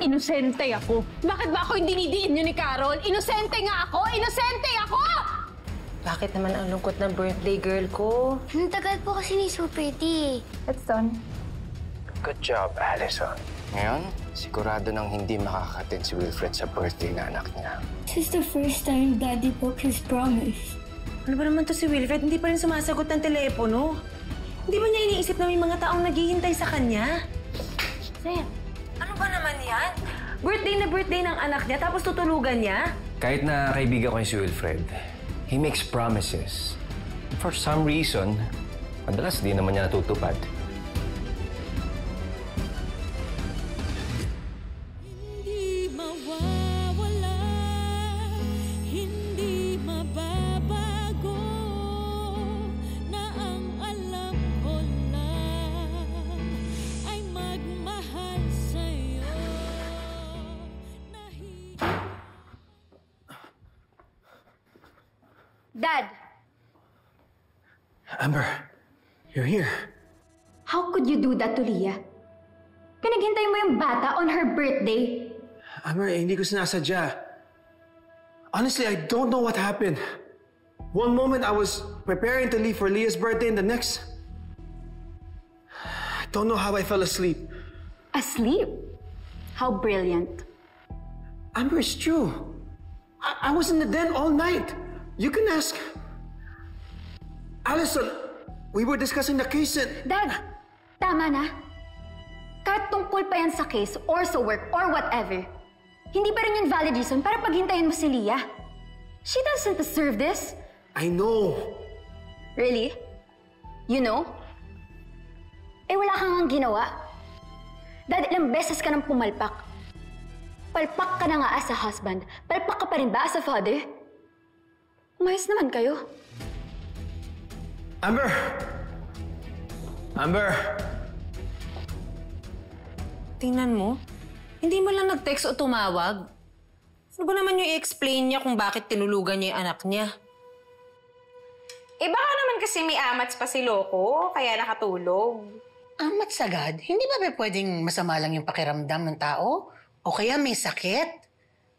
Inosente ako. Bakit ba ako hindi dinidiin niyo ni Carol? Inosente nga ako! Inosente ako! Bakit naman ang lungkot ng birthday girl ko? Ang tagal po kasi ni Super D. It's done. Good job, Allison. Ngayon, sigurado nang hindi makakatin si Wilfred sa birthday na anak niya. This is the first time Daddy broke his promise. Ano ba naman to si Wilfred? Hindi pa rin sumasagot ng telepono. Hindi ba niya iniisip na may mga taong naghihintay sa kanya? Sir, Ano ba naman yan? Birthday na birthday ng anak niya tapos tutulugan niya? Kahit na kaibigan ko si Wilfred, he makes promises. For some reason, madalas di naman niya natutupad. Hindi mawawala, hindi mababago, na ang alam ko lang ay magmahal sa'yo. Dad, Amber, you're here. how could you do that to Leah? Pinaghintay mo yung bata on her birthday. Amber, hindi ko sinasadya. Honestly, I don't know what happened. One moment, I was preparing to leave for Leah's birthday, and the next... I don't know how I fell asleep. Asleep? How brilliant. Amber, it's true. I was in the den all night. You can ask... Allison, we were discussing the case and... Dad, tama na. Kahit tungkol pa yan sa case or sa work or whatever, hindi pa rin yung valid reason para paghintayin mo si Leah. She doesn't deserve this. I know. Really? You know? Eh wala kang ang ginawa. Dad, ilang beses ka nang pumalpak. Palpak ka na nga as a husband. Palpak ka pa rin ba as a father? Umayos naman kayo. Amber! Amber! Tingnan mo. Hindi mo lang nag-text o tumawag. Ano ba naman yung i-explain niya kung bakit tinulugan niya yung anak niya? Eh baka naman kasi may amats pa si Loco, kaya nakatulog. Amat sagad? Hindi ba pwedeng masama lang yung pakiramdam ng tao? O kaya may sakit?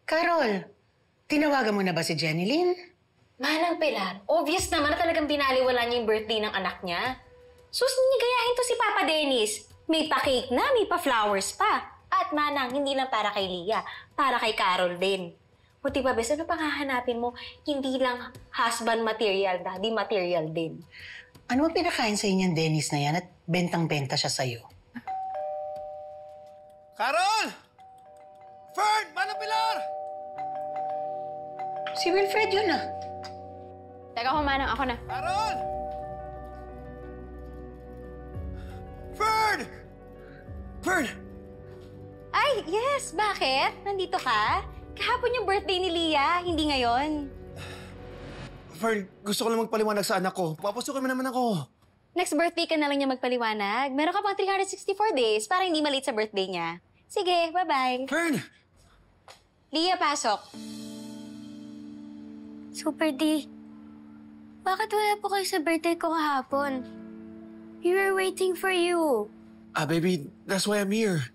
Carol, tinawagan mo na ba si Jenilyn? Manang Pilar, obvious naman na talagang binaliwala niya yung birthday ng anak niya. Sus, nigayahin to si Papa Dennis. May pa-cake na, may pa-flowers pa. At Manang, hindi lang para kay Leah, para kay Carol din. Buti pa, bes, ano pang hahanapin mo? Hindi lang husband material, daddy material din. Ano ang pinakain sa inyong Dennis na yan at bentang-benta siya sa'yo? Carol! Fern! Manang Pilar! Si Wilfred yun ah. Teka ko, Manang, ako na. Carol! Fern! Fern! Ay, yes! Bakit? Nandito ka? Kahapon yung birthday ni Leah, hindi ngayon. Fern, gusto ko lang magpaliwanag sa anak ko. Papasukin mo naman ako. Next birthday ka na lang niya magpaliwanag. Meron ka pang 364 days para hindi malate sa birthday niya. Sige, bye-bye. Fern! Leah, pasok. Super D, bakit wala po kayo sa birthday ko kahapon? We were waiting for you. Baby, that's why I'm here.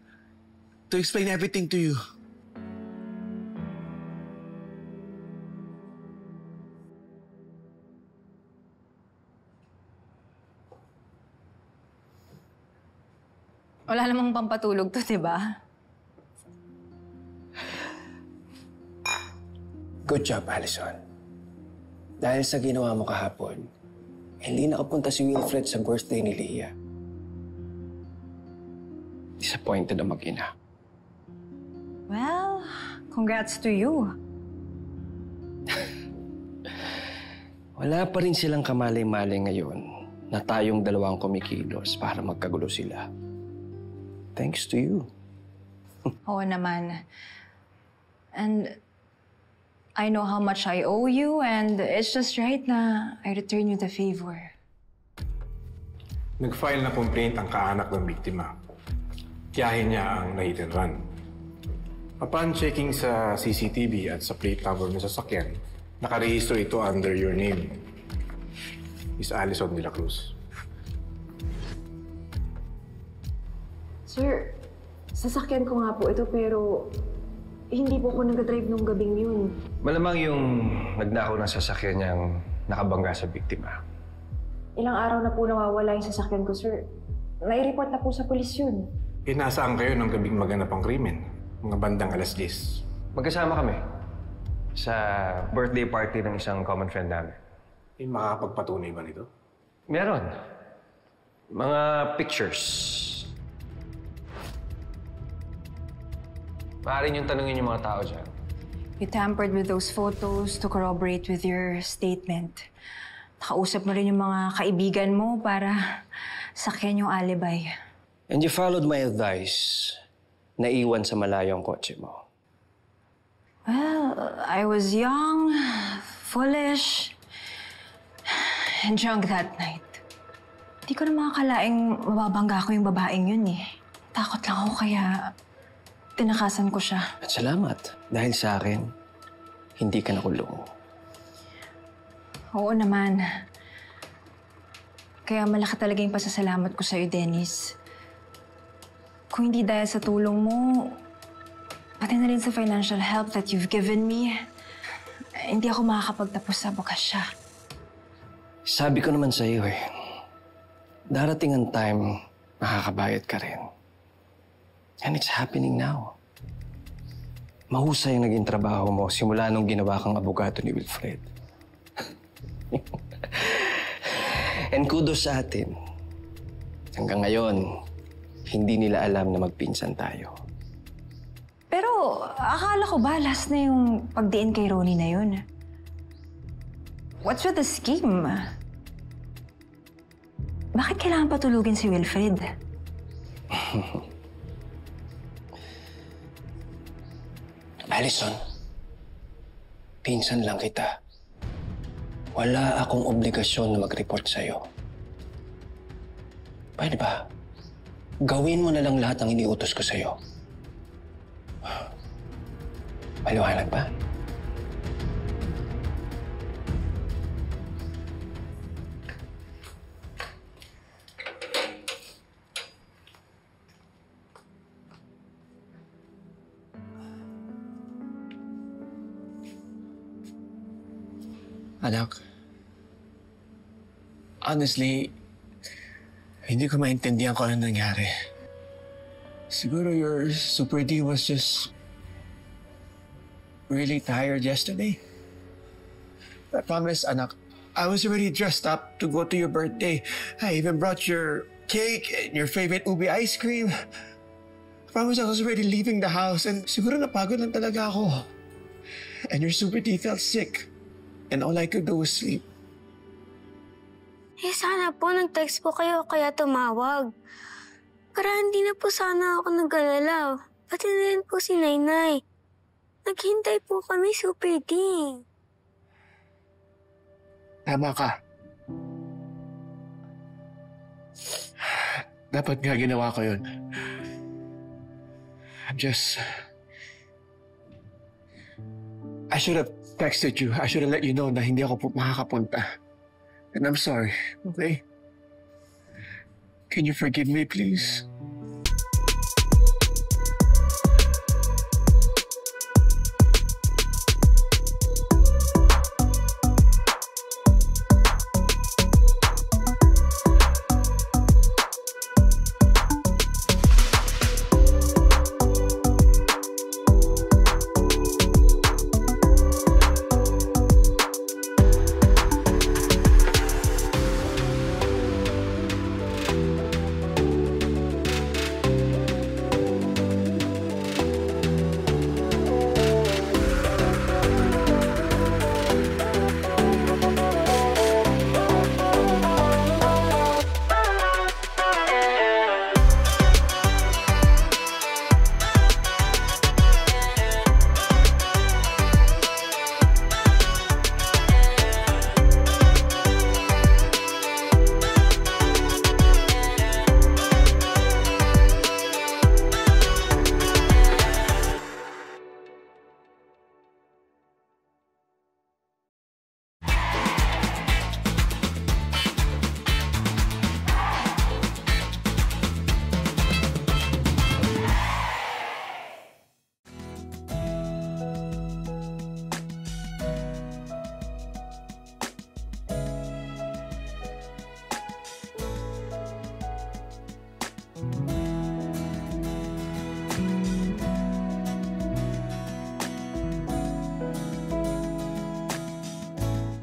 To explain everything to you. Wala namang pampatulog to, diba? Good job, Allison. Dahil sa ginawa mo kahapon, hindi nakapunta si Wilfred sa birthday ni Leah. Disappointed ang mag-ina. Well, congrats to you. Wala pa rin silang kamalay-malay ngayon na tayong dalawang kumikilos para magkagulo sila. Thanks to you. Oo naman. And I know how much I owe you and it's just right na I return you the favor. Nag-file na complaint ang kaanak ng biktima. Tiyahin niya ang na-hit and run. Upon checking sa CCTV at sa plate number ng sasakyan, nakarehistro ito under your name, Miss Allison de la Cruz. Sir, Sasakyan ko nga po ito pero hindi po ako nag-drive nung gabing yun. Malamang yung nagnakaw ng sasakyan niyang nakabangga sa biktima. Ilang araw na po nawawala yung sasakyan ko, sir. Nai-report na po sa pulis yun. Nasaan kayo nung gabing maganap ang krimen? Mga bandang alas 10. Magkasama kami sa birthday party ng isang common friend namin. Makakapagpatunay ba nito? Meron. Mga pictures. Maaari niyong tanungin yung mga tao dyan. You tampered with those photos to corroborate with your statement. Nakausap mo rin yung mga kaibigan mo para sakyan yung alibi. And you followed my advice na iwan sa malayo ang kotse mo. Well, I was young, foolish, and drunk that night. Di ko na makakalaing mababangga ko yung babaeng yun eh. Takot lang ako kaya tinakasan ko siya. At salamat. Dahil sa akin, hindi ka nakulong. Oo naman. Kaya malaki talaga yung pasasalamat ko sa'yo, Dennis. Kung hindi dahil sa tulong mo, pati na rin sa financial help that you've given me, hindi ako makakapagtapos sa abogasya. Sabi ko naman sa iyo darating ang time, makakabayad ka rin. And it's happening now. Mahusay ang naging trabaho mo simula nung ginawa kang abogado ni Wilfred. And kudos sa atin. Hanggang ngayon, hindi nila alam na magpinsan tayo. Pero akala ko ba last na yung pagdiin kay Ronnie na yun? What's with the scheme? Bakit kailangan patulugin si Wilfred? Allison, pinsan lang kita. Wala akong obligasyon na mag-report sa'yo. Pwede ba? Gawin mo na lang lahat ng iniutos ko sa'yo. Maliwanag ba? Anak, honestly, hindi ko maintindihan kung ano nangyari. Siguro your Super D was just really tired yesterday. I promise, anak, I was already dressed up to go to your birthday. I even brought your cake and your favorite ube ice cream. I promise I was already leaving the house and siguro napagod lang talaga ako. And your Super D felt sick. And all I could do was sleep. Sana po nag-text po kayo kaya tumawag. Para hindi na po sana ako nag-alala. Pati na rin po si Nainay. Naghintay po kami, Super D. Tama ka. Dapat nga ginawa ko yun. I should have texted you. I should have let you know na hindi ako makakapunta. And I'm sorry, okay? Can you forgive me, please?